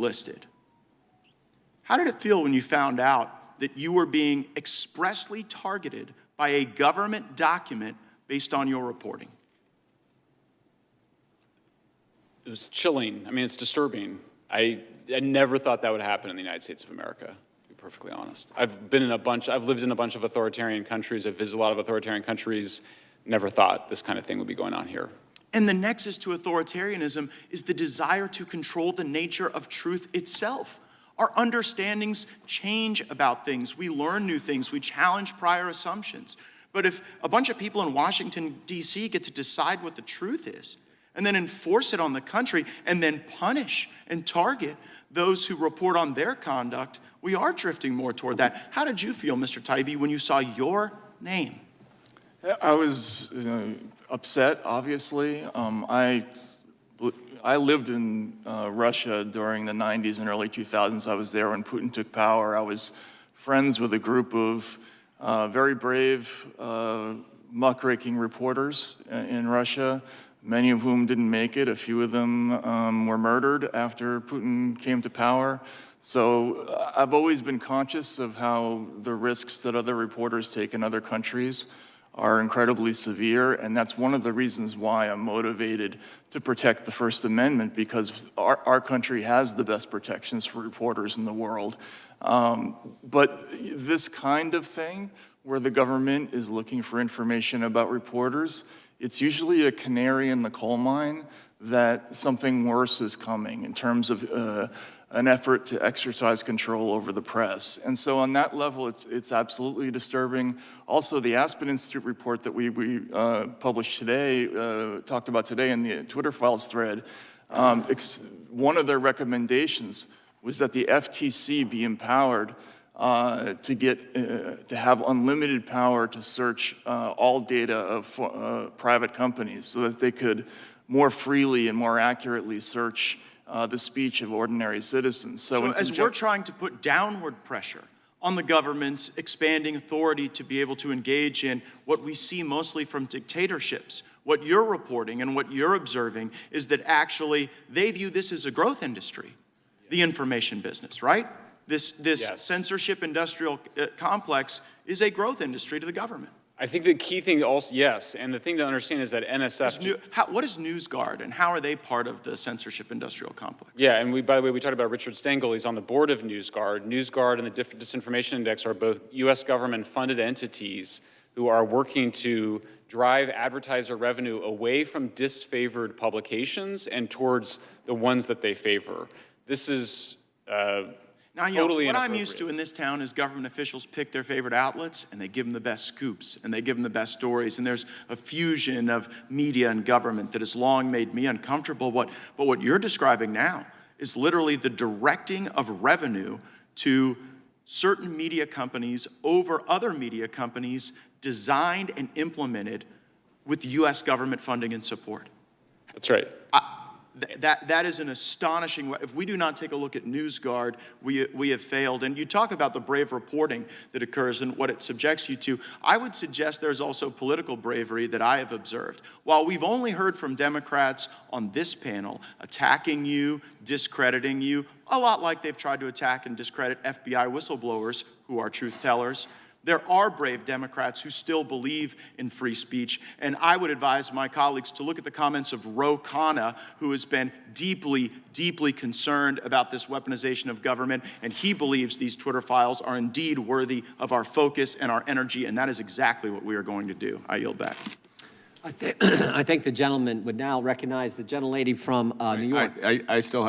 listed. How did it feel when you found out that you were being expressly targeted by a government document based on your reporting? It was chilling. I mean, it's disturbing. I never thought that would happen in the United States of America, to be perfectly honest. I've lived in a bunch of authoritarian countries. I've visited a lot of authoritarian countries. Never thought this kind of thing would be going on here. And the nexus to authoritarianism is the desire to control the nature of truth itself. Our understandings change about things. We learn new things. We challenge prior assumptions. But if a bunch of people in Washington, D.C. get to decide what the truth is, and then enforce it on the country, and then punish and target those who report on their conduct, we are drifting more toward that. How did you feel, Mr. Taibbi, when you saw your name? I was upset, obviously. I lived in Russia during the 90s and early 2000s. I was there when Putin took power. I was friends with a group of very brave, muckraking reporters in Russia, many of whom didn't make it. A few of them were murdered after Putin came to power. So I've always been conscious of how the risks that other reporters take in other countries are incredibly severe, and that's one of the reasons why I'm motivated to protect the First Amendment, because our country has the best protections for reporters in the world. But this kind of thing, where the government is looking for information about reporters, it's usually a canary in the coal mine that something worse is coming in terms of an effort to exercise control over the press. And so on that level, it's absolutely disturbing. Also, the Aspen Institute report that we published today, talked about today in the Twitter Files thread, one of their recommendations was that the FTC be empowered to have unlimited power to search all data of private companies so that they could more freely and more accurately search the speech of ordinary citizens. So as we're trying to put downward pressure on the government's expanding authority to be able to engage in what we see mostly from dictatorships, what you're reporting and what you're observing is that actually they view this as a growth industry, the information business, right? This yes. Censorship industrial complex is a growth industry to the government. I think the key thing also, yes, and the thing to understand is that NSF... What is NewsGuard, and how are they part of the censorship industrial complex? Yeah, and by the way, we talked about Richard Stengel. He's on the board of NewsGuard. NewsGuard and the Disinformation Index are both U.S. government-funded entities who are working to drive advertiser revenue away from disfavored publications and towards the ones that they favor. This is... Now, you know, what I'm used to in this town is government officials pick their favorite outlets and they give them the best scoops and they give them the best stories. And there's a fusion of media and government that has long made me uncomfortable. But what you're describing now is literally the directing of revenue to certain media companies over other media companies designed and implemented with U.S. government funding and support. That's right. That is an astonishing, if we do not take a look at NewsGuard, we have failed. And you talk about the brave reporting that occurs and what it subjects you to. I would suggest there's also political bravery that I have observed. While we've only heard from Democrats on this panel attacking you, discrediting you, a lot like they've tried to attack and discredit FBI whistleblowers who are truth tellers, there are brave Democrats who still believe in free speech, and I would advise my colleagues to look at the comments of Ro Khanna, who has been deeply, deeply concerned about this weaponization of government, and he believes these Twitter files are indeed worthy of our focus and our energy, and that is exactly what we are going to do. I yield back. I think the gentleman would now recognize the gentlelady from New York. I still have